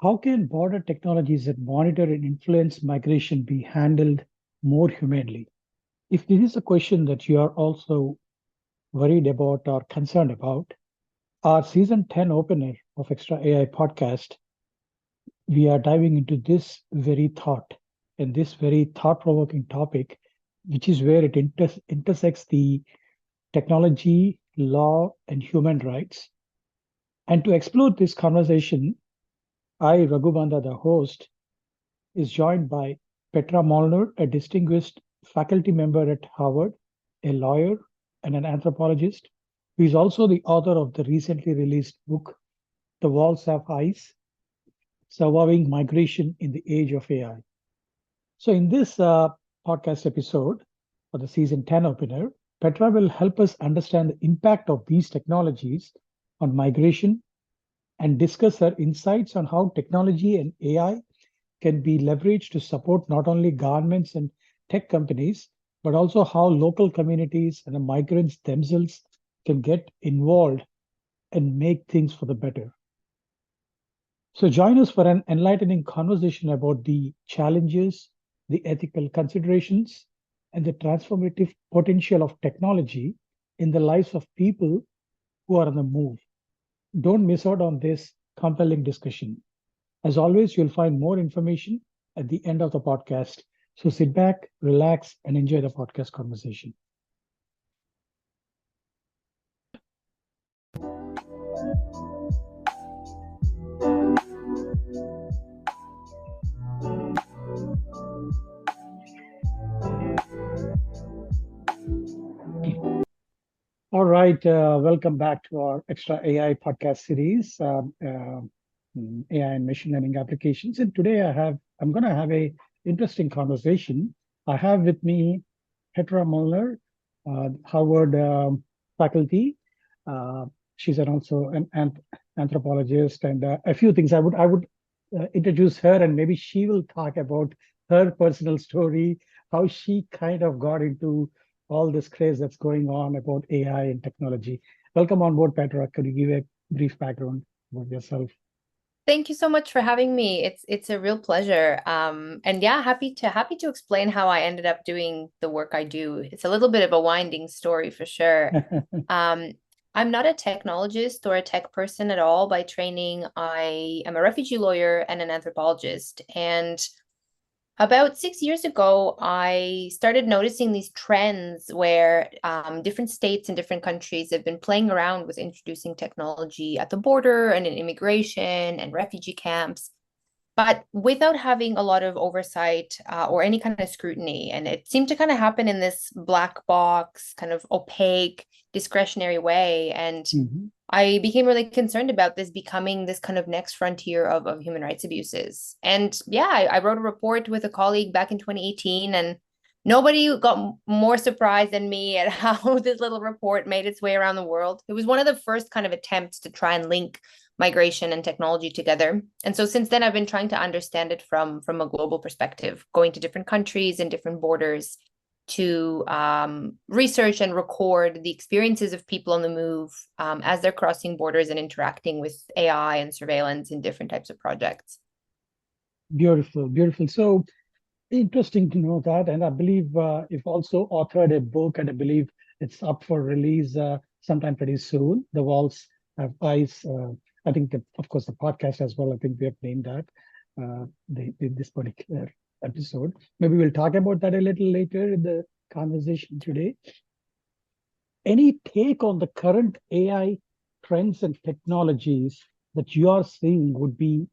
How can border technologies that monitor and influence migration be handled more humanely? If this is a question that you are also worried about or concerned about, our season 10 opener of Extra AI podcast, we are diving into this very thought and this very thought provoking topic, which is where it intersects the technology, law, and human rights. And to explore this conversation, I, Raghubanda, the host, is joined by Petra Molnar, a distinguished faculty member at Harvard, a lawyer, and an anthropologist, who is also the author of the recently released book, The Walls Have Eyes: Surviving Migration in the Age of AI. So, in this podcast episode for the season 10 opener, Petra will help us understand the impact of these technologies on migration and discuss her insights on how technology and AI can be leveraged to support not only governments and tech companies, but also how local communities and the migrants themselves can get involved and make things for the better. So join us for an enlightening conversation about the challenges, the ethical considerations, and the transformative potential of technology in the lives of people who are on the move. Don't miss out on this compelling discussion. As always, you'll find more information at the end of the podcast. So sit back, relax, and enjoy the podcast conversation. All right, welcome back to our Extra AI podcast series, AI and machine learning applications. And today I'm going to have a interesting conversation. I have with me Petra Molnar, Harvard faculty. Uh, she's also an anthropologist and a few things. I would introduce her, and maybe she will talk about her personal story, how she kind of got into all this craze that's going on about AI and technology. Welcome on board, Petra. Could you give a brief background about yourself? Thank you so much for having me. It's a real pleasure. And yeah, happy to explain how I ended up doing the work I do. It's a little bit of a winding story for sure. Um, I'm not a technologist or a tech person at all by training. I am a refugee lawyer and an anthropologist. And about 6 years ago, I started noticing these trends where different states and different countries have been playing around with introducing technology at the border and in immigration and refugee camps, but without having a lot of oversight or any kind of scrutiny. And it seemed to kind of happen in this black box, kind of opaque, discretionary way. And Mhm. I became really concerned about this becoming this kind of next frontier of human rights abuses. And yeah, I wrote a report with a colleague back in 2018, and nobody got more surprised than me at how this little report made its way around the world. It was one of the first kind of attempts to try and link migration and technology together. And so since then, I've been trying to understand it from a global perspective, going to different countries and different borders to research and record the experiences of people on the move as they're crossing borders and interacting with AI and surveillance in different types of projects. Beautiful, beautiful. So interesting to know that. And I believe you've also authored a book, and I believe it's up for release sometime pretty soon. The Walls Have Eyes. I think, of course, the podcast as well. I think we have named that this particular episode. Maybe we'll talk about that a little later in the conversation today. Any take on the current AI trends and technologies that you are seeing would be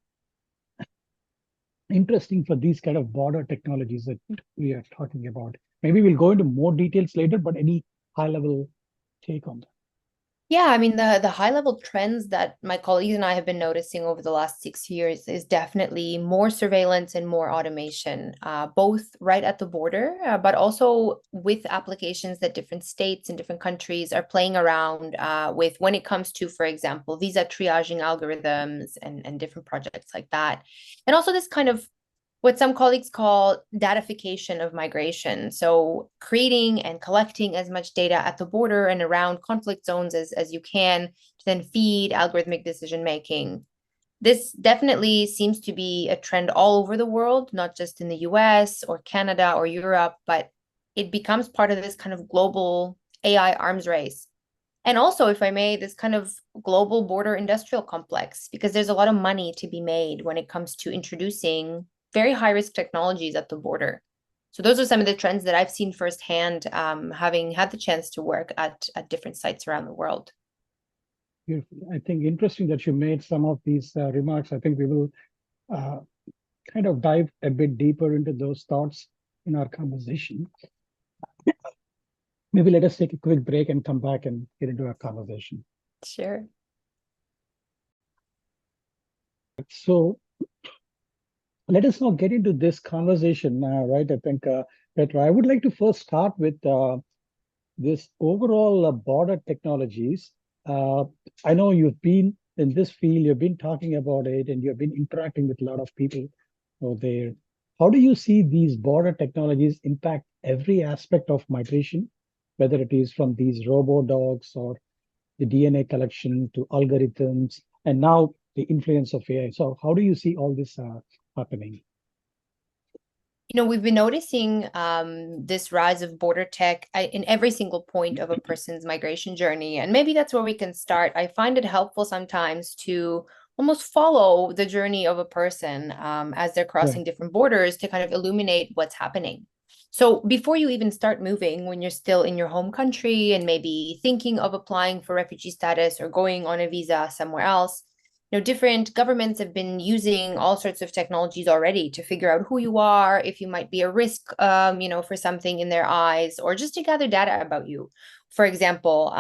interesting for these kind of border technologies that we are talking about. Maybe we'll go into more details later, but any high level take on that? Yeah, I mean the high level trends that my colleagues and I have been noticing over the last 6 years is definitely more surveillance and more automation, both right at the border, but also with applications that different states and different countries are playing around with when it comes to, for example, visa triaging algorithms and different projects like that. And also this kind of what some colleagues call datification of migration. So creating and collecting as much data at the border and around conflict zones as you can to then feed algorithmic decision making. This definitely seems to be a trend all over the world, not just in the US or Canada or Europe, but it becomes part of this kind of global AI arms race. And also, if I may, this kind of global border industrial complex, because there's a lot of money to be made when it comes to introducing very high risk technologies at the border. So those are some of the trends that I've seen firsthand, having had the chance to work at different sites around the world. Beautiful. I think interesting that you made some of these remarks. I think we will uh, kind of dive a bit deeper into those thoughts in our conversation. Maybe let us take a quick break and come back and get into our conversation. Sure. So let us now get into this conversation now, right? I think, Petra, I would like to first start with this overall border technologies. Uh, I know you've been in this field, you've been talking about it, and you've been interacting with a lot of people over there. How do you see these border technologies impact every aspect of migration, whether it is from these robo dogs or the DNA collection to algorithms, and now the influence of AI? So, how do you see all this happening? We've been noticing this rise of border tech in every single point of a person's migration journey. And maybe that's where we can start. I find it helpful sometimes to almost follow the journey of a person as they're Right, crossing different borders to kind of illuminate what's happening. So before you even start moving, when you're still in your home country and maybe thinking of applying for refugee status or going on a visa somewhere else, different governments have been using all sorts of technologies already to figure out who you are, if you might be a risk, for something in their eyes, or just to gather data about you. For example,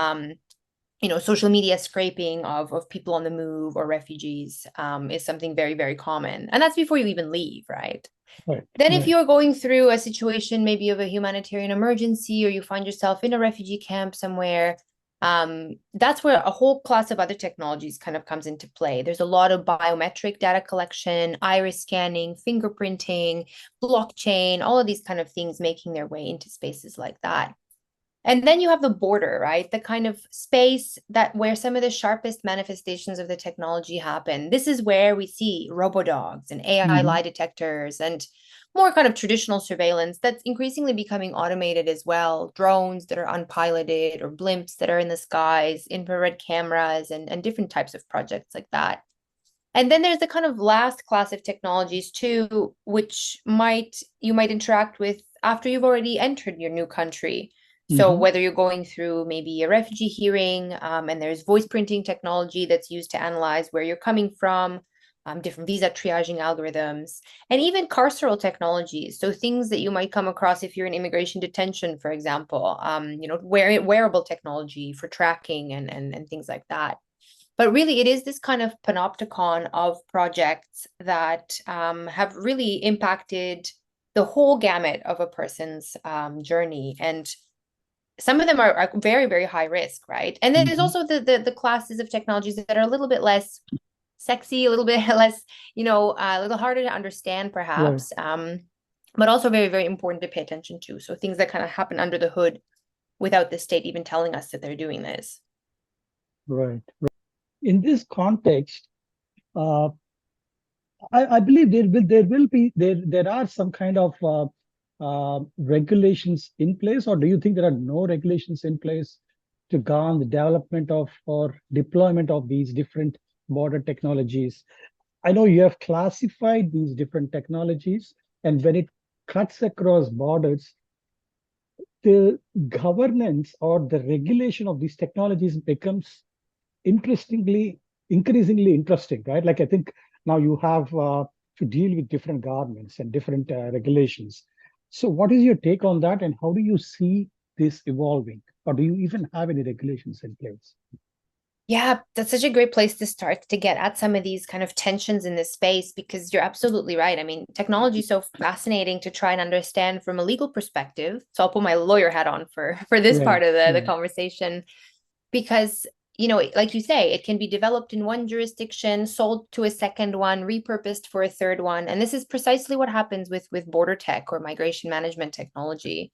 social media scraping of people on the move or refugees is something very, very common. And that's before you even leave, right? right, Then, if right. you're going through a situation maybe of a humanitarian emergency, or you find yourself in a refugee camp somewhere, that's where a whole class of other technologies kind of comes into play. There's a lot of biometric data collection, iris scanning, fingerprinting, blockchain, all of these kind of things making their way into spaces like that. And then you have the border, right? The kind of space that where some of the sharpest manifestations of the technology happen. This is where we see robodogs and AI Hmm. lie detectors and more kind of traditional surveillance that's increasingly becoming automated as well. Drones that are unpiloted or blimps that are in the skies, infrared cameras, and different types of projects like that. And then there's the kind of last class of technologies too, which you might interact with after you've already entered your new country. So Hmm. whether you're going through maybe a refugee hearing, and there's voice printing technology that's used to analyze where you're coming from, different visa triaging algorithms, and even carceral technologies. So things that you might come across if you're in immigration detention, for example, wearable technology for tracking and things like that. But really, it is this kind of panopticon of projects that have really impacted the whole gamut of a person's journey. And some of them are very, very high risk, right? And then there's Hmm. also the classes of technologies that are a little bit less sexy, a little bit less, a little harder to understand, Right, perhaps, but also very, very important to pay attention to. So things that kind of happen under the hood without the state even telling us that they're doing this. right. In this context, uh, I believe there are some kind of regulations in place, or do you think there are no regulations in place to govern the development of or deployment of these different border technologies? I know you have classified these different technologies, and when it cuts across borders, the governance or the regulation of these technologies becomes interestingly increasingly interesting, right? Like I think now you have to deal with different governments and different regulations. So what is your take on that, and how do you see this evolving, or do you even have any regulations in place? Yeah, that's such a great place to start to get at some of these kind of tensions in this space, because you're absolutely right. I mean, technology is so fascinating to try and understand from a legal perspective. So I'll put my lawyer hat on for this Right, part of the right. conversation, because like you say, it can be developed in one jurisdiction, sold to a second one, repurposed for a third one. And this is precisely what happens with border tech or migration management technology.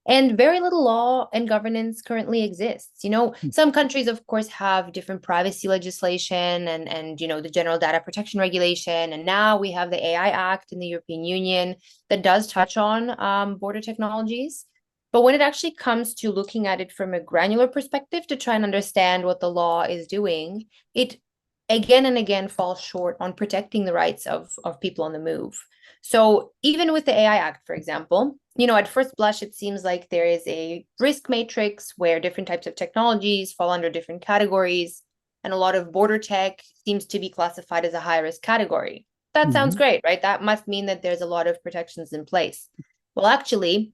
And very little law and governance currently exists. Some countries, of course, have different privacy legislation and the general data protection regulation. And now we have the AI Act in the European Union that does touch on border technologies. But when it actually comes to looking at it from a granular perspective to try and understand what the law is doing, it again and again falls short on protecting the rights of people on the move. So even with the AI Act, for example, at first blush, it seems like there is a risk matrix where different types of technologies fall under different categories, and a lot of border tech seems to be classified as a high risk category. That sounds great, right? That must mean that there's a lot of protections in place. Well, actually,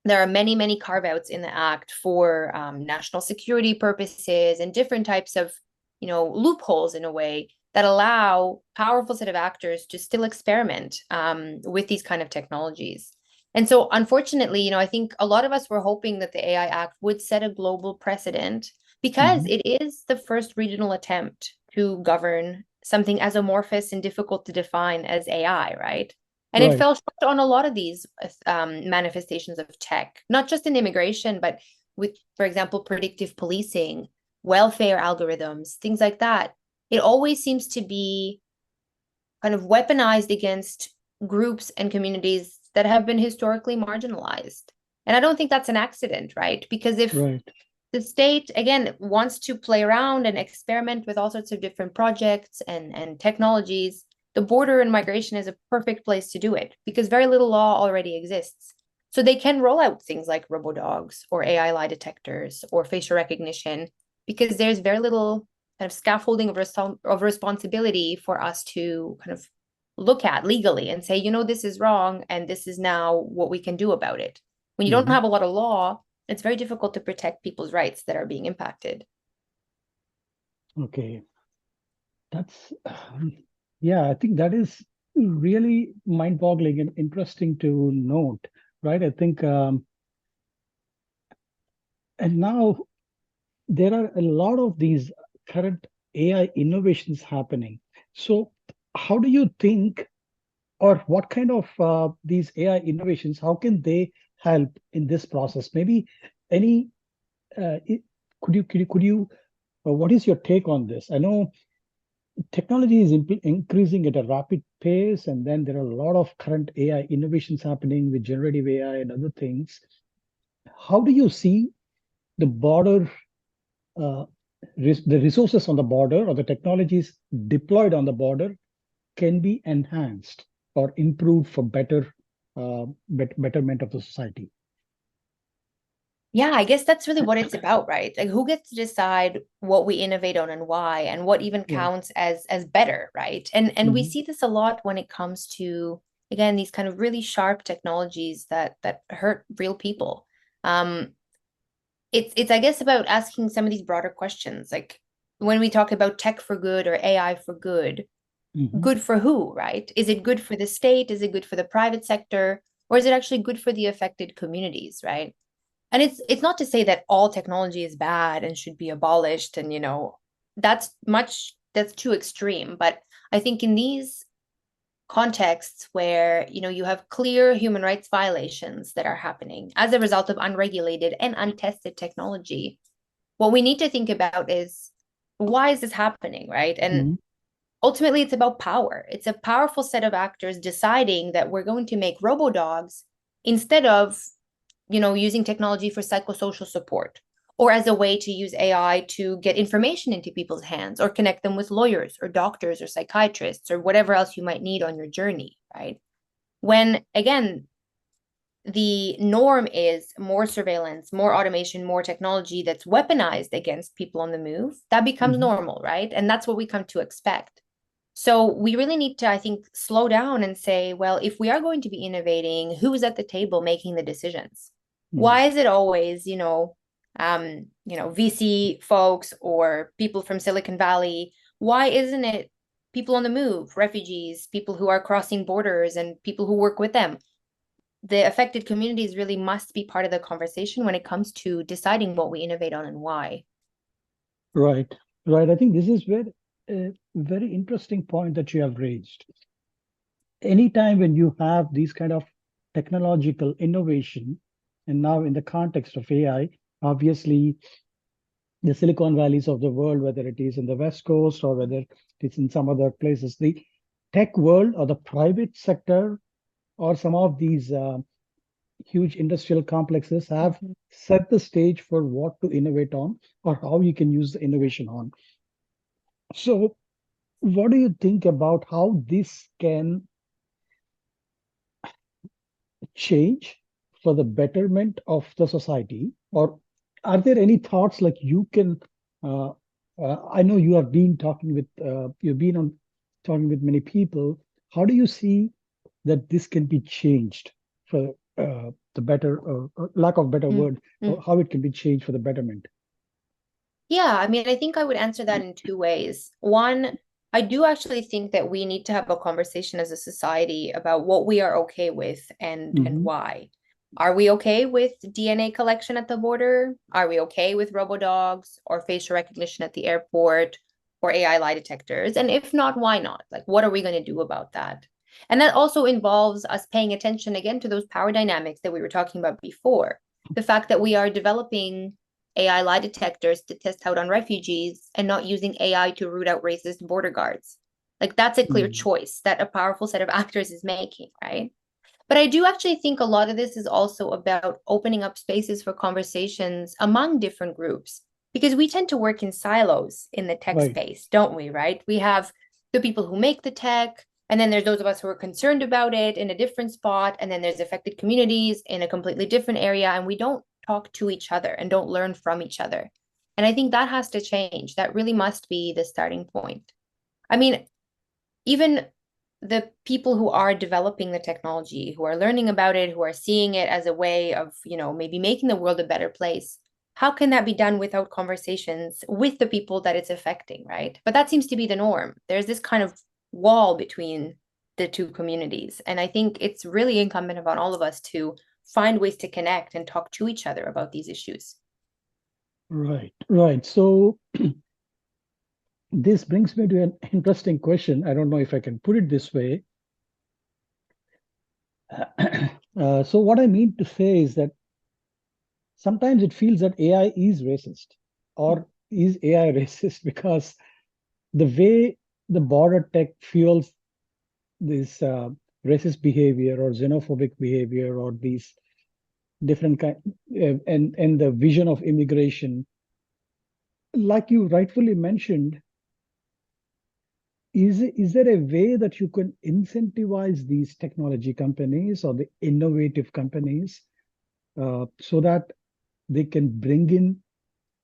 there are many, many carve-outs in the Act for national security purposes and different types of, loopholes in a way that allow powerful set of actors to still experiment with these kind of technologies. And so, unfortunately, I think a lot of us were hoping that the AI Act would set a global precedent because it is the first regional attempt to govern something as amorphous and difficult to define as AI, right? And it fell short on a lot of these manifestations of tech, not just in immigration, but with, for example, predictive policing, welfare algorithms, things like that. It always seems to be kind of weaponized against groups and communities that have been historically marginalized. And I don't think that's an accident, right? Because if the state, again, wants to play around and experiment with all sorts of different projects and technologies, the border and migration is a perfect place to do it because very little law already exists. So they can roll out things like robodogs or AI lie detectors or facial recognition because there's very little kind of scaffolding of responsibility for us to kind of look at legally and say, this is wrong and this is now what we can do about it. When you don't have a lot of law, it's very difficult to protect people's rights that are being impacted. Okay. That's, yeah, I think that is really mind-boggling and interesting to note, right? I think, and now there are a lot of these current AI innovations happening. So how do you think, or what kind of these AI innovations, how can they help in this process? Maybe any, could you, what is your take on this? I know technology is increasing at a rapid pace, and then there are a lot of current AI innovations happening with generative AI and other things. How do you see the border, uh, the resources on the border or the technologies deployed on the border can be enhanced or improved for betterment of the society? Yeah, I guess that's really what it's about, right? Like who gets to decide what we innovate on and why, and what even counts as better, right? And we see this a lot when it comes to, again, these kind of really sharp technologies that hurt real people. It's I guess about asking some of these broader questions, like when we talk about tech for good or AI for good, good for who, right? Is it good for the state? Is it good for the private sector? Or is it actually good for the affected communities, right? And it's not to say that all technology is bad and should be abolished, and that's too extreme. But I think in these contexts where you have clear human rights violations that are happening as a result of unregulated and untested technology, what we need to think about is why is this happening, right? And ultimately it's about power. It's a powerful set of actors deciding that we're going to make robodogs instead of using technology for psychosocial support or as a way to use AI to get information into people's hands or connect them with lawyers or doctors or psychiatrists or whatever else you might need on your journey, right? When, again, the norm is more surveillance, more automation, more technology that's weaponized against people on the move, that becomes normal, right? And that's what we come to expect. So we really need to, I think, slow down and say, well, if we are going to be innovating, who's at the table making the decisions? Why is it always, VC folks or people from Silicon Valley? Why isn't it people on the move, refugees, people who are crossing borders and people who work with them? The affected communities really must be part of the conversation when it comes to deciding what we innovate on and why. Right, right. I think this is a very interesting point that you have raised. Anytime when you have these kind of technological innovation, And now in the context of AI, obviously the Silicon Valleys of the world, whether it is in the West Coast or whether it's in some other places, the tech world or the private sector or some of these huge industrial complexes have Mhm. set the stage for what to innovate on or how you can use the innovation on. So, what do you think about how this can change for the betterment of the society? Or are there any thoughts like you can? Uh, I know you have been talking with you've been on talking with many people. How do you see that this can be changed for the better, lack of better Mm, word, mm. how it can be changed for the betterment? Yeah, I mean, I think I would answer that in two ways. One, I do actually think that we need to have a conversation as a society about what we are okay with and Hmm. why. Are we okay with DNA collection at the border? Are we okay with robodogs or facial recognition at the airport or AI lie detectors? And if not, why not? Like, what are we going to do about that? And that also involves us paying attention again to those power dynamics that we were talking about before. The fact that we are developing AI lie detectors to test out on refugees and not using AI to root out racist border guards. Like that's a clear Mm. choice that a powerful set of actors is making, right? But I do actually think a lot of this is also about opening up spaces for conversations among different groups because we tend to work in silos in the tech Right. space, don't we, right? We have the people who make the tech, and then there's those of us who are concerned about it in a different spot, and then there's affected communities in a completely different area, and we don't talk to each other and don't learn from each other. And I think that has to change. That really must be the starting point. I mean, even the people who are developing the technology, who are learning about it, who are seeing it as a way of, maybe making the world a better place, how can that be done without conversations with the people that it's affecting, right? But that seems to be the norm. There's this kind of wall between the two communities. And I think it's really incumbent upon all of us to find ways to connect and talk to each other about these issues. Right. Right. So this brings me to an interesting question. I don't know if I can put it this way. So what I mean to say is that sometimes it feels that AI is racist, or is AI racist because the way the border tech fuels this racist behavior or xenophobic behavior or these different kind and the vision of immigration, like you rightfully mentioned, is there a way that you can incentivize these technology companies or the innovative companies so that they can bring in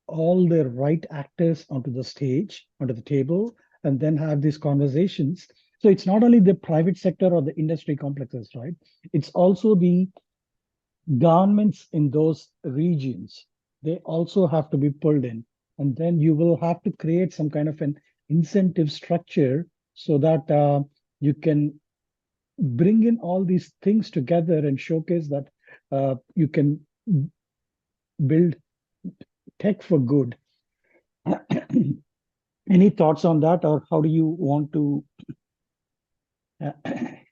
all the right actors onto the stage, onto the table, and then have these conversations? So it's not only the private sector or the industry complexes, right? It's also the governments in those regions. They also have to be pulled in. And then you will have to create some kind of an incentive structure so that you can bring in all these things together and showcase that you can build tech for good. Any thoughts on that, or how do you want to? Uh,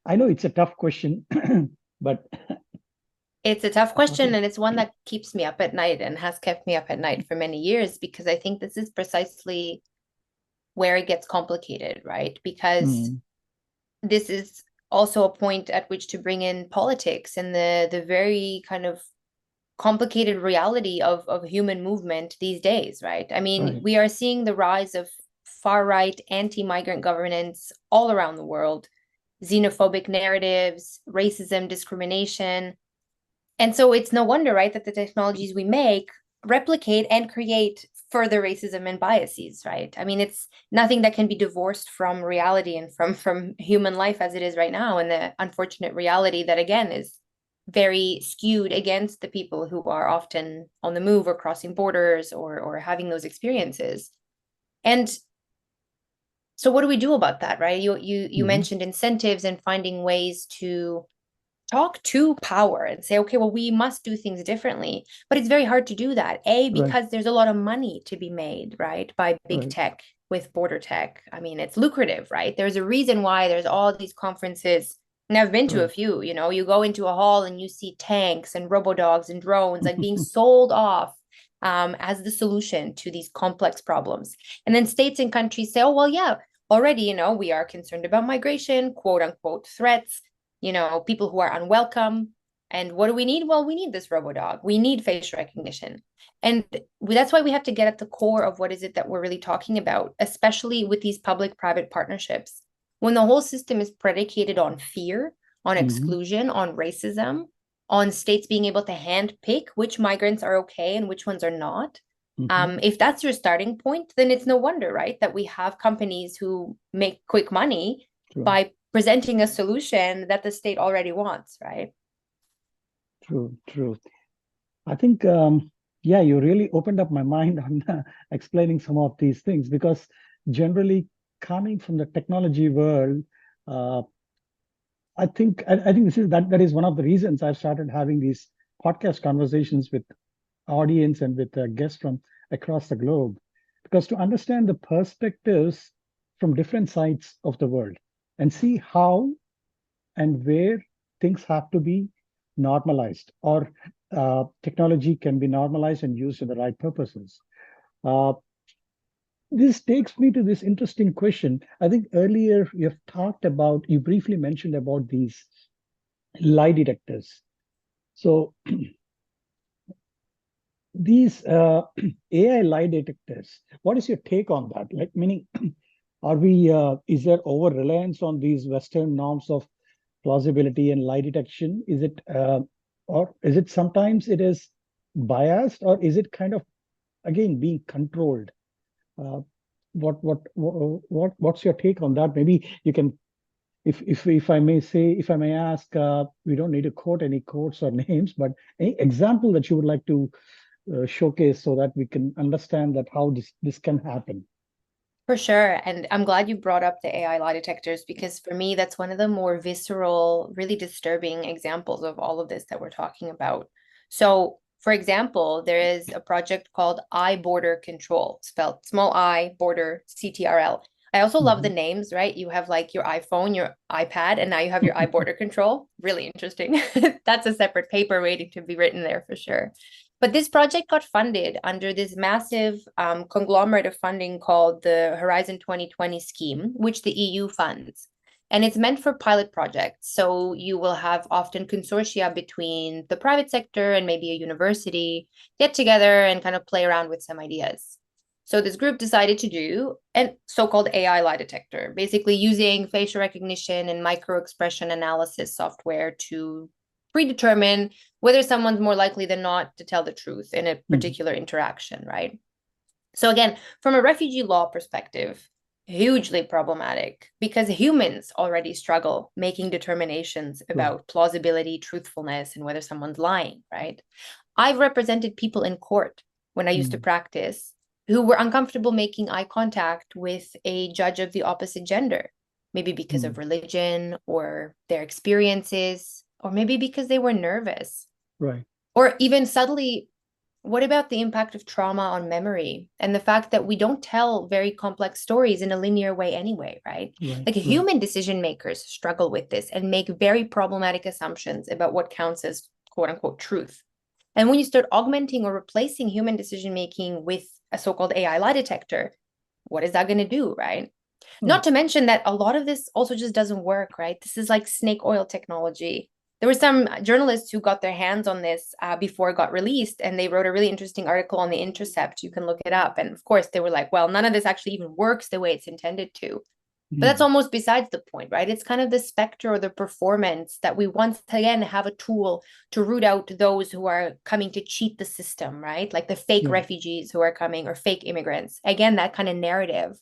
I know it's a tough question, but It's a tough what question, is? and it's one that keeps me up at night and has kept me up at night for many years because I think this is precisely where it gets complicated, right? Because Mm, this is also a point at which to bring in politics and the very kind of complicated reality of human movement these days, right? I mean, right. we are seeing the rise of far right anti-migrant governance all around the world, xenophobic narratives, racism, discrimination. And so it's no wonder, right, that the technologies we make replicate and create further racism and biases, right? I mean, it's nothing that can be divorced from reality and from human life as it is right now, and the unfortunate reality that again is very skewed against the people who are often on the move or crossing borders or having those experiences. And so what do we do about that, right? You Mhm. mentioned incentives and finding ways to talk to power and say, okay, well, we must do things differently. But it's very hard to do that. Right, Because there's a lot of money to be made, right, by big right. tech with border tech. I mean, it's lucrative, right? There's a reason why there's all these conferences And I've been to a Right. few, you go into a hall and you see tanks and robodogs and drones like being sold off as the solution to these complex problems. And then states and countries say, oh, well, yeah, already, we are concerned about migration, quote unquote threats, people who are unwelcome. And what do we need? Well, we need this robodog. We need facial recognition. And that's why we have to get at the core of what is it that we're really talking about, especially with these public-private partnerships. When the whole system is predicated on fear, on exclusion, on racism, on states being able to hand pick which migrants are okay and which ones are not. If that's your starting point, then it's no wonder, right, that we have companies who make quick money by presenting a solution that the state already wants, right? True. I think, yeah, you really opened up my mind on explaining some of these things, because generally coming from the technology world, uh, I think that is one of the reasons I've started having these podcast conversations with audience and with guests from across the globe, because to understand the perspectives from different sides of the world and see how and where things have to be normalized, or technology can be normalized and used for the right purposes. Uh, this takes me to this interesting question. I think earlier you briefly mentioned about these lie detectors. So these AI lie detectors, what is your take on that? Like, meaning, is there over reliance on these Western norms of plausibility and lie detection? Or is it sometimes it is biased, or is it kind of, again, being controlled? Uh, what's your take on that? Maybe you can, if I may ask, we don't need to quote any quotes or names, but any example that you would like to showcase so that we can understand that how this can happen. For sure. And I'm glad you brought up the AI lie detectors, because for me, that's one of the more visceral, really disturbing examples of all of this that we're talking about. So, for example, there is a project called I Border Control, spelled small I, border, CTRL. I also love the names, right? You have like your iPhone, your iPad, and now you have your I Border Control. Really interesting. That's a separate paper waiting to be written there for sure. But this project got funded under this massive conglomerate of funding called the Horizon 2020 scheme, which the EU funds. And it's meant for pilot projects. So you will have often consortia between the private sector and maybe a university get together and kind of play around with some ideas. So this group decided to do a so-called AI lie detector, basically using facial recognition and micro expression analysis software to predetermine whether someone's more likely than not to tell the truth in a particular interaction, right? So again, from a refugee law perspective, hugely problematic, because humans already struggle making determinations about plausibility, truthfulness, and whether someone's lying, right? I've represented people in court when I used to practice who were uncomfortable making eye contact with a judge of the opposite gender, maybe because of religion or their experiences, or maybe because they were nervous. Right. Or even subtly, what about the impact of trauma on memory and the fact that we don't tell very complex stories in a linear way anyway, right? Like human decision makers struggle with this and make very problematic assumptions about what counts as quote unquote truth. And when you start augmenting or replacing human decision making with a so-called AI lie detector, what is that going to do, right? Not to mention that a lot of this also just doesn't work, right? This is like snake oil technology. There were some journalists who got their hands on this before it got released, and they wrote a really interesting article on The Intercept. You can look it up. And of course, they were like, well, none of this actually even works the way it's intended to. But that's almost besides the point, right? It's kind of the specter or the performance that we once again have a tool to root out those who are coming to cheat the system, right? Like the fake refugees who are coming, or fake immigrants. Again, that kind of narrative.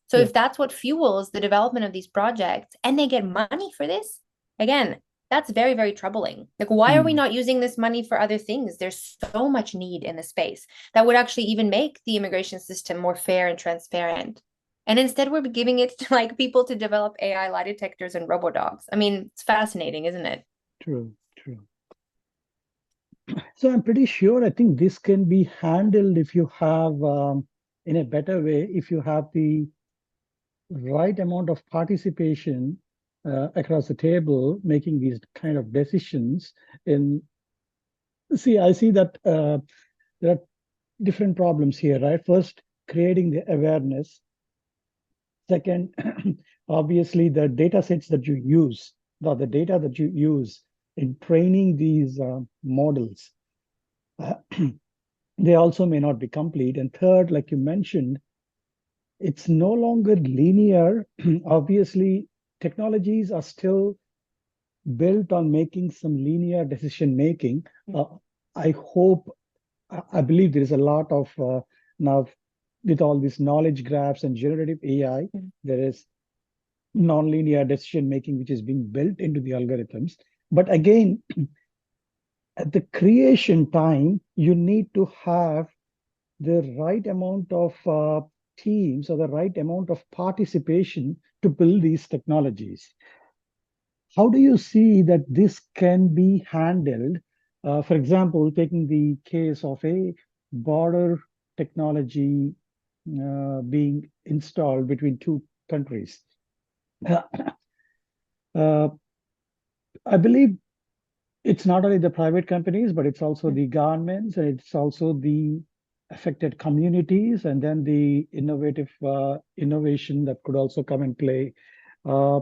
So if that's what fuels the development of these projects and they get money for this, again, that's very, very troubling. Like, why are we not using this money for other things? There's so much need in the space that would actually even make the immigration system more fair and transparent. And instead, we're giving it to like people to develop AI lie detectors and robodogs. I mean, it's fascinating, isn't it? True. So I'm pretty sure, I think this can be handled if you have, in a better way, if you have the right amount of participation across the table making these kind of decisions. In See, I see that there are different problems here, right? First, creating the awareness. Second, obviously, the data sets that you use, the data that you use in training these models, uh, they also may not be complete. And third, like you mentioned, it's no longer linear. Obviously, technologies are still built on making some linear decision making. Uh, I hope, I believe there is a lot of now with all these knowledge graphs and generative AI, there is non-linear decision making which is being built into the algorithms. But again, at the creation time, you need to have the right amount of teams or the right amount of participation to build these technologies. How do you see that this can be handled? For example, taking the case of a border technology being installed between two countries. Uh, I believe it's not only the private companies, but it's also the governments, and it's also the affected communities, and then the innovative innovation that could also come and play. Uh,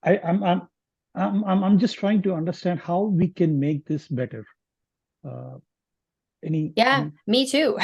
I, I'm just trying to understand how we can make this better. Uh, Yeah, any me too.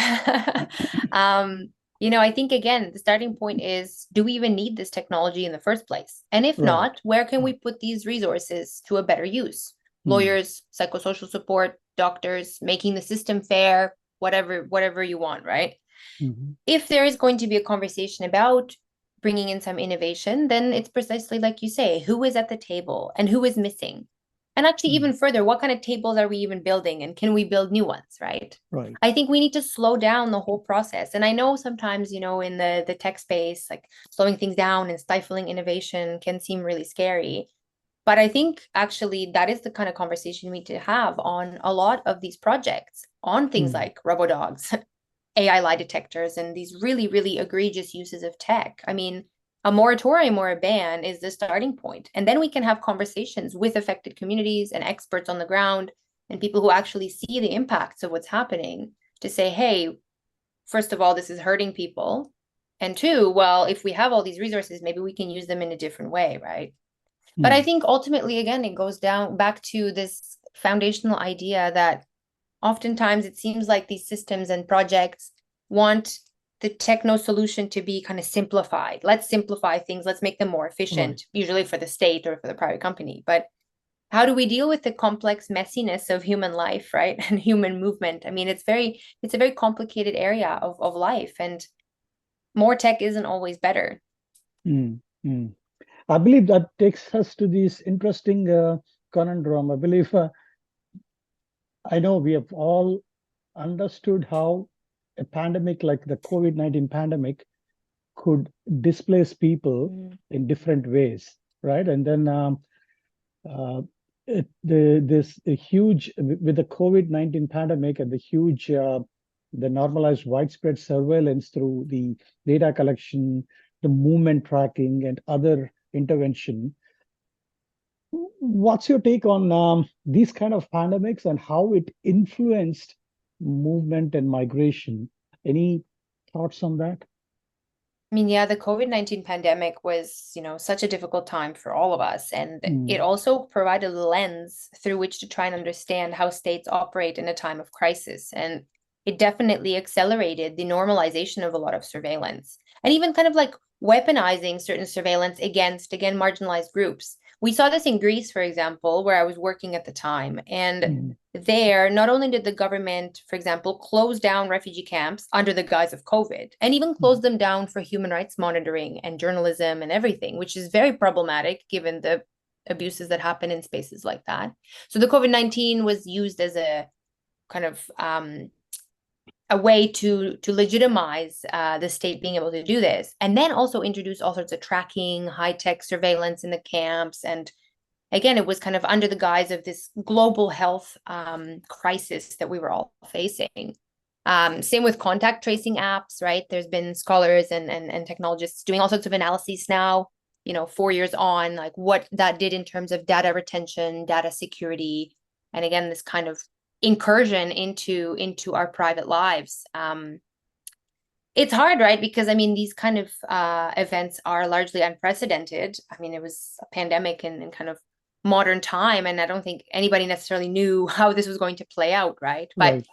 I think again, the starting point is, do we even need this technology in the first place? And if right? not, where can we put these resources to a better use? Mm, Lawyers, psychosocial support, doctors, making the system fair, whatever you want, right? mhm, If there is going to be a conversation about bringing in some innovation, then it's precisely like you say, who is at the table and who is missing? And actually, mm, even further, what kind of tables are we even building and can we build new ones, right? right. I think we need to slow down the whole process. And I know sometimes, in the tech space, like slowing things down and stifling innovation can seem really scary. But I think actually that is the kind of conversation we need to have on a lot of these projects, on things Mm, like robodogs, AI lie detectors, and these really, really egregious uses of tech. I mean, a moratorium or a ban is the starting point. And then we can have conversations with affected communities and experts on the ground and people who actually see the impacts of what's happening to say, hey, first of all, this is hurting people. And two, well, if we have all these resources, maybe we can use them in a different way, right? But I mm, think ultimately, again, it goes down back to this foundational idea that oftentimes it seems like these systems and projects want the techno solution to be kind of simplified. Let's simplify things, let's make them more right. efficient, usually for the state or for the private company. But how do we deal with the complex messiness of human life, right? And human movement? I mean, it's a very complicated area of life, and more tech isn't always better. Mm, mm. I believe that takes us to this interesting conundrum. I believe I know we have all understood how a pandemic like the COVID-19 pandemic could displace people Mm. in different ways, right? And then uh, this a huge with the COVID-19 pandemic and the huge the normalized widespread surveillance through the data collection, the movement tracking, and other intervention. What's your take on these kind of pandemics and how it influenced movement and migration? Any thoughts on that? I mean, yeah, the COVID-19 pandemic was, such a difficult time for all of us. And it Mm, also provided a lens through which to try and understand how states operate in a time of crisis. And it definitely accelerated the normalization of a lot of surveillance and even kind of like weaponizing certain surveillance against, again, marginalized groups. We saw this in Greece, for example, where I was working at the time. And mm, there, not only did the government, for example, close down refugee camps under the guise of COVID, and even close mm, them down for human rights monitoring and journalism and everything, which is very problematic given the abuses that happen in spaces like that. So the COVID-19 was used as a kind of a way to legitimize the state being able to do this, and then also introduce all sorts of tracking, high-tech surveillance in the camps. And again, it was kind of under the guise of this global health crisis that we were all facing. Same with contact tracing apps, right? There's been scholars and technologists doing all sorts of analyses now 4 years on, like what that did in terms of data retention, data security, and again, this kind of incursion into our private lives. It's hard, right? Because I mean, these kind of events are largely unprecedented. I mean, it was a pandemic in kind of modern time, and I don't think anybody necessarily knew how this was going to play out, right? But Right.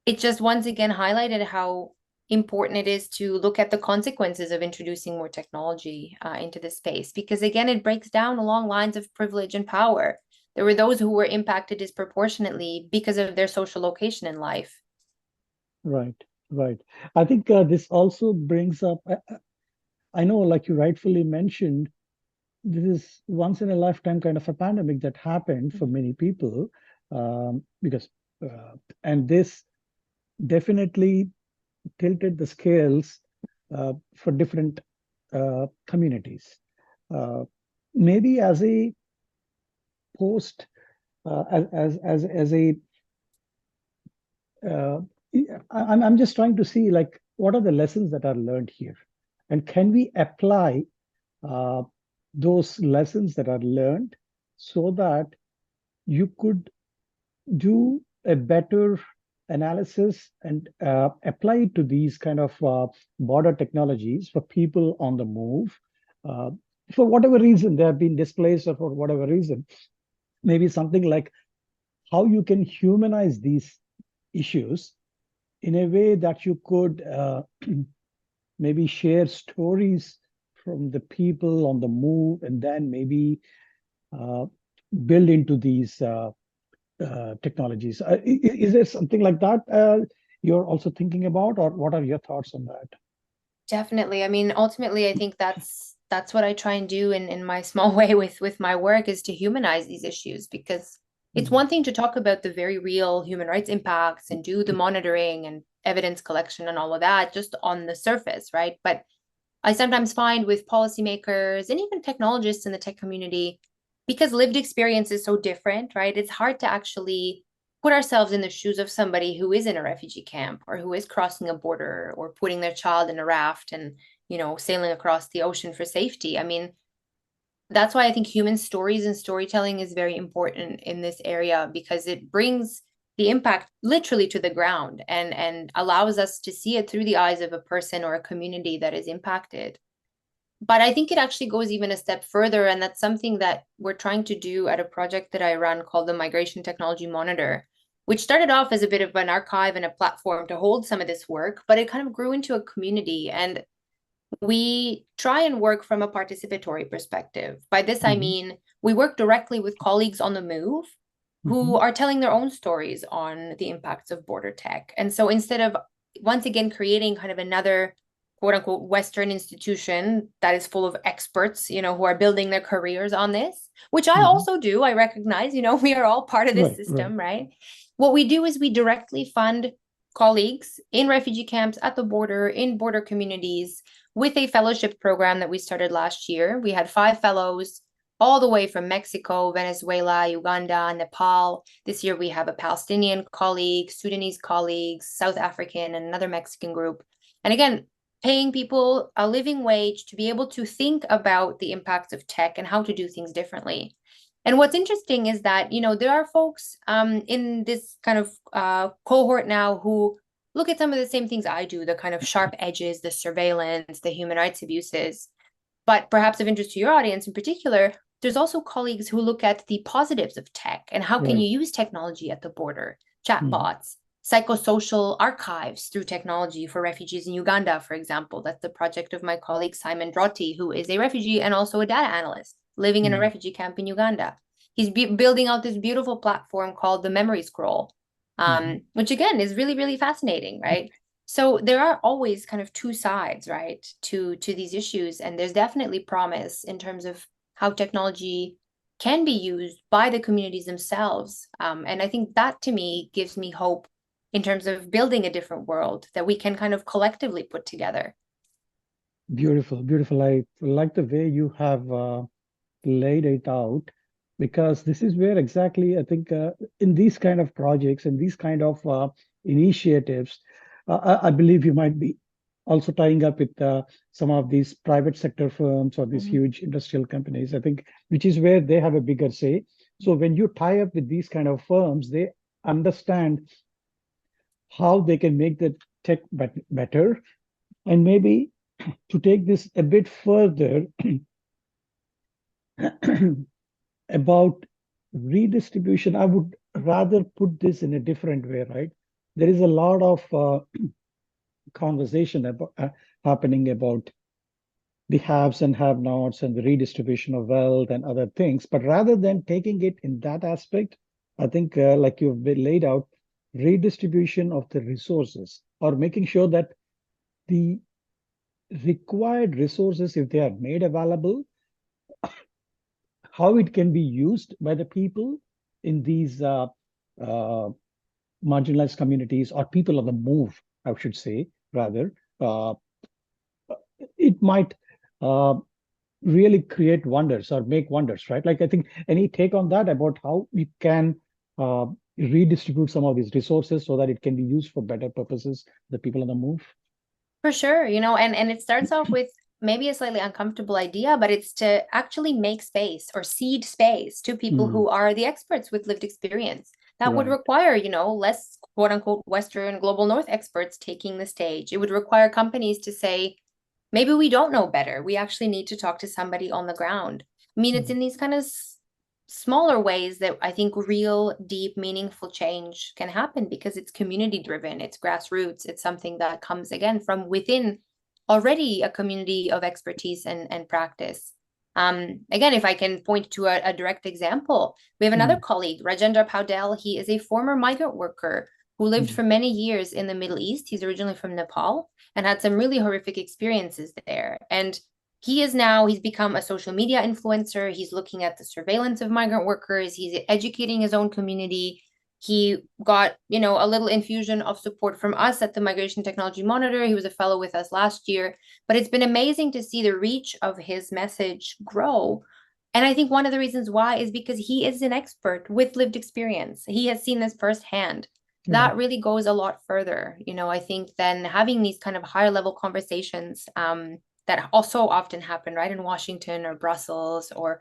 it just once again highlighted how important it is to look at the consequences of introducing more technology into this space, because again, it breaks down along lines of privilege and power. There were those who were impacted disproportionately because of their social location in life. Right. Right. I think this also brings up, I know, like you rightfully mentioned, this is once in a lifetime kind of a pandemic that happened for many people, because, and this definitely tilted the scales for different communities. Uh, Maybe as a post, as a, uh, I'm just trying to see like what are the lessons that are learned here, and can we apply uh, those lessons that are learned so that you could do a better analysis and apply it to these kind of border technologies for people on the move. Uh, for whatever reason, they have been displaced, or for whatever reason, maybe something like how you can humanize these issues in a way that you could maybe share stories from the people on the move, and then maybe uh, build into these technologies. Is there something like that you're also thinking about, or what are your thoughts on that? Definitely. I mean, ultimately, I think that's what I try and do in my small way with my work, is to humanize these issues, because it's Mm. one thing to talk about the very real human rights impacts and do the monitoring and evidence collection and all of that just on the surface, right? But I sometimes find with policymakers and even technologists in the tech community, because lived experience is so different, right? It's hard to actually put ourselves in the shoes of somebody who is in a refugee camp or who is crossing a border or putting their child in a raft and, sailing across the ocean for safety. I mean, that's why I think human stories and storytelling is very important in this area, because it brings the impact literally to the ground and allows us to see it through the eyes of a person or a community that is impacted. But I think it actually goes even a step further, and that's something that we're trying to do at a project that I run called the Migration Technology Monitor, which started off as a bit of an archive and a platform to hold some of this work, but it kind of grew into a community. And we try and work from a participatory perspective. By this, I Mhm. mean, we work directly with colleagues on the move who Mhm. are telling their own stories on the impacts of border tech. And so instead of once again creating kind of another quote unquote Western institution that is full of experts, who are building their careers on this, which I Mhm. also do, I recognize, we are all part of this Right, right. system, right? What we do is we directly fund colleagues in refugee camps, at the border, in border communities, with a fellowship program that we started last year. We had 5 fellows all the way from Mexico, Venezuela, Uganda, Nepal. This year we have a Palestinian colleague, Sudanese colleagues, South African, and another Mexican group. And again, paying people a living wage to be able to think about the impacts of tech and how to do things differently. And what's interesting is that, there are folks in this kind of cohort now who look at some of the same things I do, the kind of sharp edges, the surveillance, the human rights abuses. But perhaps of interest to your audience in particular, there's also colleagues who look at the positives of tech and how can Right. you use technology at the border, Mhm. chatbots, psychosocial archives through technology for refugees in Uganda, for example. That's the project of my colleague Simon Drotti, who is a refugee and also a data analyst living in a Mhm. refugee camp in Uganda. He's building out this beautiful platform called the Memory Scroll, Mhm. which again is really, really fascinating, right? So there are always kind of two sides, right, to these issues, and there's definitely promise in terms of how technology can be used by the communities themselves. And I think that to me gives me hope in terms of building a different world that we can kind of collectively put together. Beautiful, beautiful. I like the way you have laid it out, because this is where exactly I think in these kind of projects and these kind of initiatives, I believe you might be also tying up with some of these private sector firms or these Mhm. huge industrial companies, I think, which is where they have a bigger say. So when you tie up with these kind of firms, they understand how they can make the tech better. And maybe to take this a bit further about redistribution, I would rather put this in a different way, right? There is a lot of conversation about, happening about the haves and have-nots and the redistribution of wealth and other things. But rather than taking it in that aspect, I think, like you've been laid out, redistribution of the resources or making sure that the required resources, if they are made available, how it can be used by the people in these uh, marginalized communities or people on the move, I should say, rather. Uh, it might uh, really create wonders or make wonders, right? Like, I think any take on that about how we can uh, redistribute some of these resources so that it can be used for better purposes, the people on the move. For sure, and it starts off with maybe a slightly uncomfortable idea, but it's to actually make space or seed space to people Mm, who are the experts with lived experience. That would right. require, less quote unquote Western global North experts taking the stage. It would require companies to say, maybe we don't know better. We actually need to talk to somebody on the ground. I mean, it's Mm, in these kind of smaller ways that I think real, deep, meaningful change can happen because it's community driven, it's grassroots, it's something that comes again from within already a community of expertise and practice. Again, if I can point to a direct example, we have another mm, colleague, Rajendra Paudel. He is a former migrant worker who lived mm, for many years in the Middle East. He's originally from Nepal and had some really horrific experiences there. And he's become a social media influencer. He's looking at the surveillance of migrant workers. He's educating his own community. He got, a little infusion of support from us at the Migration Technology Monitor. He was a fellow with us last year, but it's been amazing to see the reach of his message grow. And I think one of the reasons why is because he is an expert with lived experience. He has seen this firsthand. right. That really goes a lot further, I think, than having these kind of higher level conversations that also often happen right in Washington or Brussels or,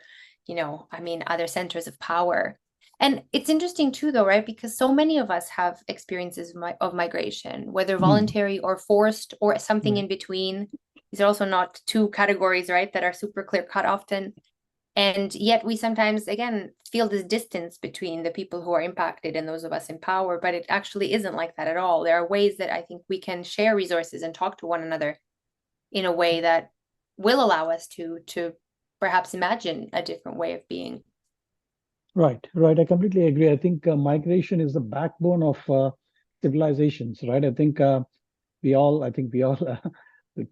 other centers of power. And it's interesting too, though, right? Because so many of us have experiences of migration, whether Mm, voluntary or forced or something right. in between. These are also not two categories, right, that are super clear cut often. And yet we sometimes, again, feel this distance between the people who are impacted and those of us in power, but it actually isn't like that at all. There are ways that I think we can share resources and talk to one another in a way that will allow us to perhaps imagine a different way of being. Right, right. I completely agree. I think migration is the backbone of civilizations, right? I think we all,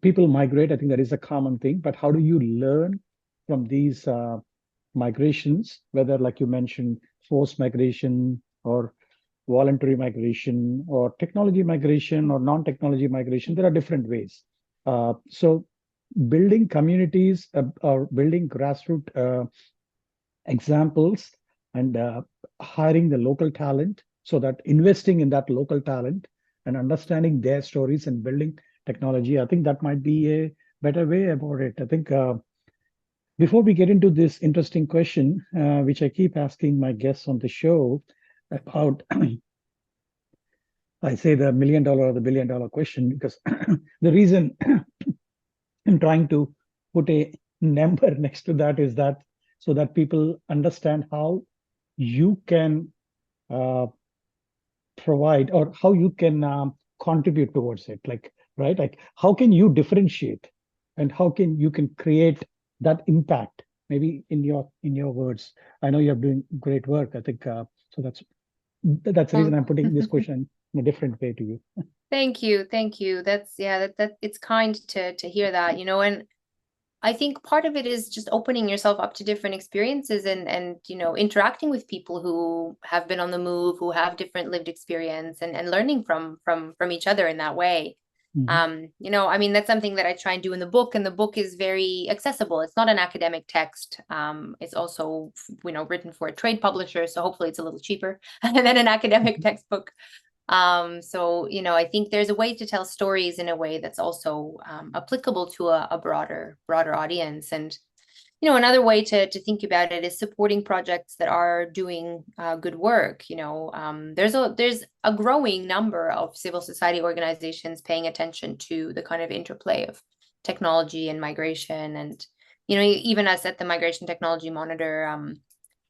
people migrate. I think that is a common thing. But how do you learn from these migrations, whether, like you mentioned, forced migration or voluntary migration or technology migration or non-technology migration? There are different ways. So building communities or building grassroots examples and hiring the local talent so that investing in that local talent and understanding their stories and building technology, I think that might be a better way about it. I think before we get into this interesting question, which I keep asking my guests on the show about, I say the $1 million or the $1 billion question because the reason I'm trying to put a number next to that is that so that people understand how you can uh, provide or how you can contribute towards it, like, right, like how can you differentiate and how can you can create that impact, maybe in your words. I know you're doing great work, I think, so that's the reason Um, I'm putting this question in a different way to you. Thank you, thank you. That's yeah, that it's kind to hear that, and I think part of it is just opening yourself up to different experiences and interacting with people who have been on the move, who have different lived experience and learning from each other in that way. Mhm. I mean, that's something that I try and do in the book, and the book is very accessible. It's not an academic text. It's also, written for a trade publisher, so hopefully it's a little cheaper than an academic textbook. So, I think there's a way to tell stories in a way that's also applicable to a broader audience. And another way to think about it is supporting projects that are doing good work. There's a growing number of civil society organizations paying attention to the kind of interplay of technology and migration. And even us at the Migration Technology Monitor,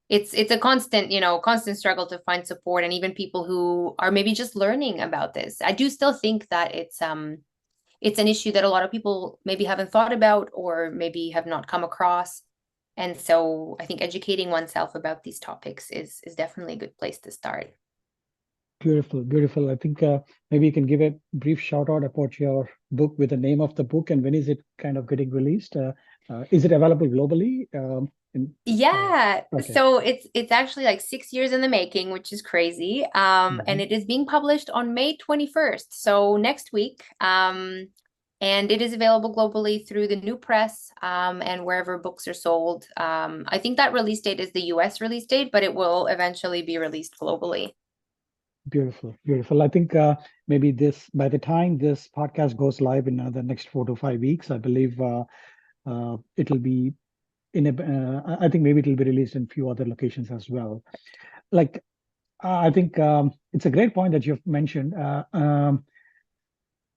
it's a constant struggle to find support, and even people who are maybe just learning about this. I do still think that it's an issue that a lot of people maybe haven't thought about or maybe have not come across. And so I think educating oneself about these topics is definitely a good place to start. Beautiful, beautiful. I think maybe you can give a brief shout out about your book with the name of the book and when is it kind of getting released? Is it available globally? Yeah, Okay, so it's actually like 6 years in the making, which is crazy. And it is being published on May 21st, so next week. And it is available globally through the New Press, and wherever books are sold. I think that release date is the US release date, but it will eventually be released globally. beautiful, beautiful. I think maybe by the time this podcast goes live in the next 4 to 5 weeks, I believe it'll be I think maybe it'll be released in a few other locations as well. Like, I think it's a great point that you've mentioned.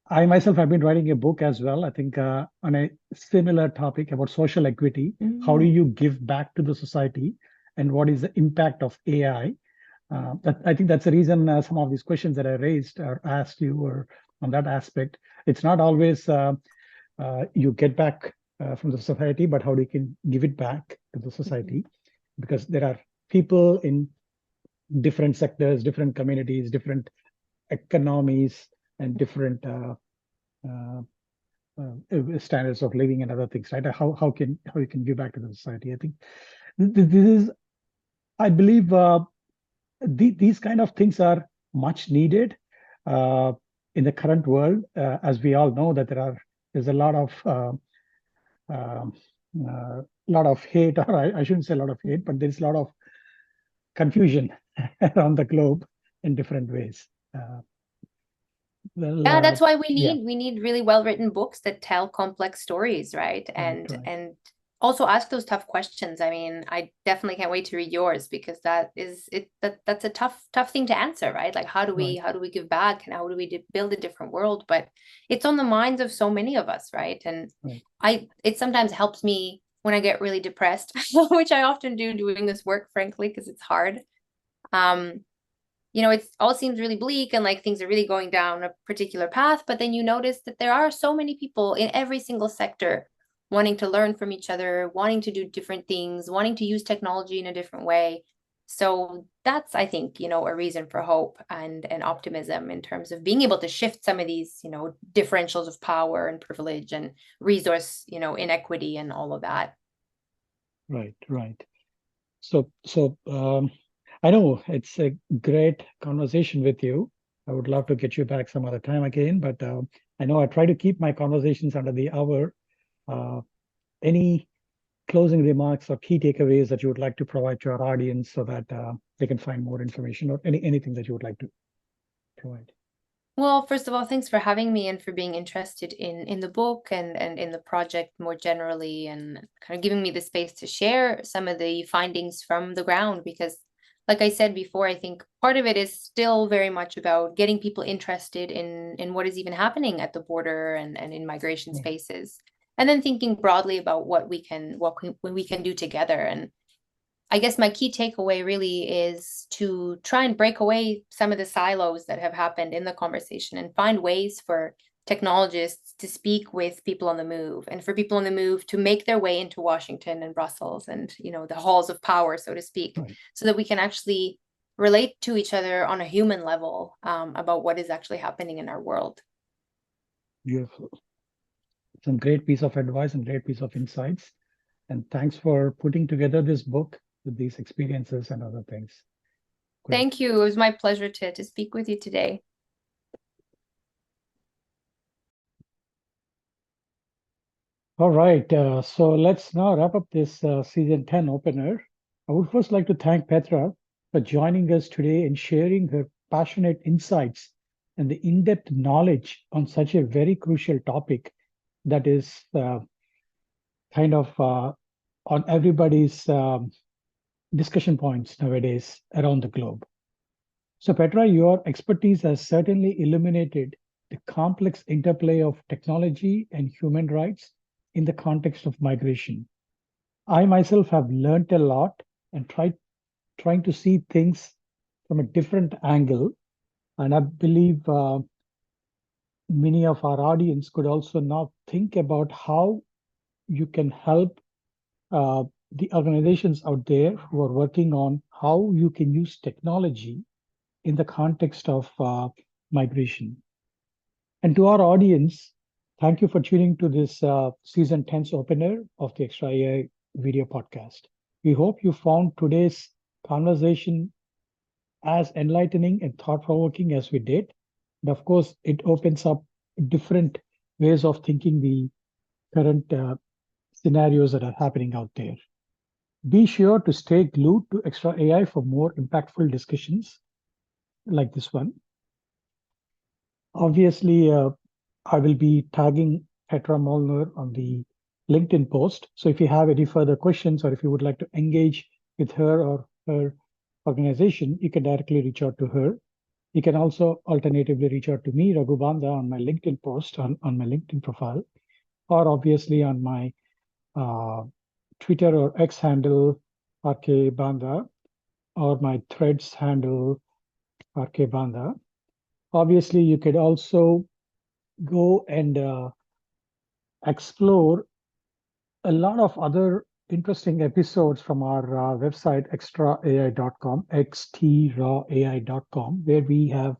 I myself have been writing a book as well, I think on a similar topic about social equity. How do you give back to the society and what is the impact of AI? I think that's the reason some of these questions that I raised or asked you were on that aspect. It's not always you get back from the society, but how you can give it back to the society, because there are people in different sectors, different communities, different economies, and different standards of living and other things, right? How you can give back to the society? I think this is, I believe, these kind of things are much needed in the current world, as we all know that there's a lot of hate, or I shouldn't say a lot of hate, but there's a lot of confusion around the globe in different ways. Yeah, that's why we Yeah, need really well-written books that tell complex stories, right? right, And right, and also ask those tough questions. I mean, I definitely can't wait to read yours, because that's a tough thing to answer, right? Like right, how do we give back, and how do we build a different world? But it's on the minds of so many of us, right? And right, it sometimes helps me when I get really depressed, which I often do doing this work, frankly, because it's hard. Um, it all seems really bleak and like things are really going down a particular path, but then you notice that there are so many people in every single sector wanting to learn from each other, wanting to do different things, wanting to use technology in a different way. So that's, I think, a reason for hope and optimism in terms of being able to shift some of these, differentials of power and privilege and resource, inequity and all of that. right, right. So I know it's a great conversation with you. I would love to get you back some other time again, but I know I try to keep my conversations under the hour. Uh, any closing remarks or key takeaways that you would like to provide to our audience so that they can find more information, or anything that you would like to provide? Well, first of all, thanks for having me and for being interested in the book and in the project more generally, and kind of giving me the space to share some of the findings from the ground. Because, like I said before, I think part of it is still very much about getting people interested in what is even happening at the border and in migration Right, spaces, and then thinking broadly about what we can do together. And I guess my key takeaway really is to try and break away some of the silos that have happened in the conversation and find ways for technologists to speak with people on the move, and for people on the move to make their way into Washington and Brussels and, the halls of power, so to speak, right. so that we can actually relate to each other on a human level, about what is actually happening in our world. Beautiful. Some great piece of advice and great piece of insights. And thanks for putting together this book with these experiences and other things. Great. Thank you. It was my pleasure to speak with you today. All right, so let's now wrap up this season 10 opener. I would first like to thank Petra for joining us today and sharing her passionate insights and the in-depth knowledge on such a very crucial topic that is kind of on everybody's discussion points nowadays around the globe. So, Petra, your expertise has certainly illuminated the complex interplay of technology and human rights in the context of migration. I myself have learned a lot and trying to see things from a different angle. And I believe many of our audience could also now think about how you can help uh, the organizations out there who are working on how you can use technology in the context of migration. And to our audience, thank you for tuning to this season 10's opener of the Extra AI video podcast. We hope you found today's conversation as enlightening and thought provoking as we did. And of course, it opens up different ways of thinking the current scenarios that are happening out there. Be sure to stay glued to Extra AI for more impactful discussions like this one. Obviously, I will be tagging Petra Molnar on the LinkedIn post. So if you have any further questions or if you would like to engage with her or her organization, you can directly reach out to her. You can also alternatively reach out to me, Raghu Banda, on my LinkedIn post, on my LinkedIn profile, or obviously on my uh, Twitter or X handle, RK Banda, or my Threads handle, RK Banda. Obviously, you could also go and explore a lot of other interesting episodes from our website, xtraai.com, xtraai.com, where we have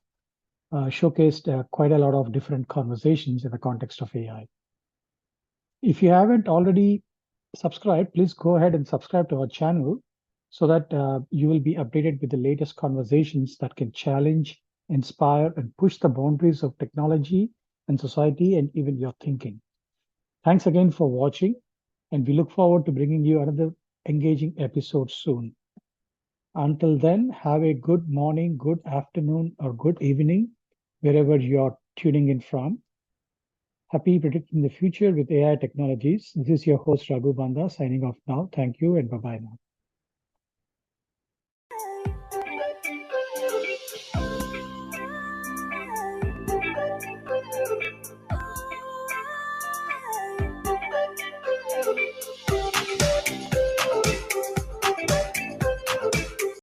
showcased quite a lot of different conversations in the context of AI. If you haven't already subscribed, please go ahead and subscribe to our channel so that you will be updated with the latest conversations that can challenge, inspire, and push the boundaries of technology and society and even your thinking. Thanks again for watching, and we look forward to bringing you another engaging episode soon. Until then, have a good morning, good afternoon, or good evening, wherever you're tuning in from. Happy predicting the future with AI technologies. This is your host, Raghu Banda, signing off now. Thank you and bye bye now.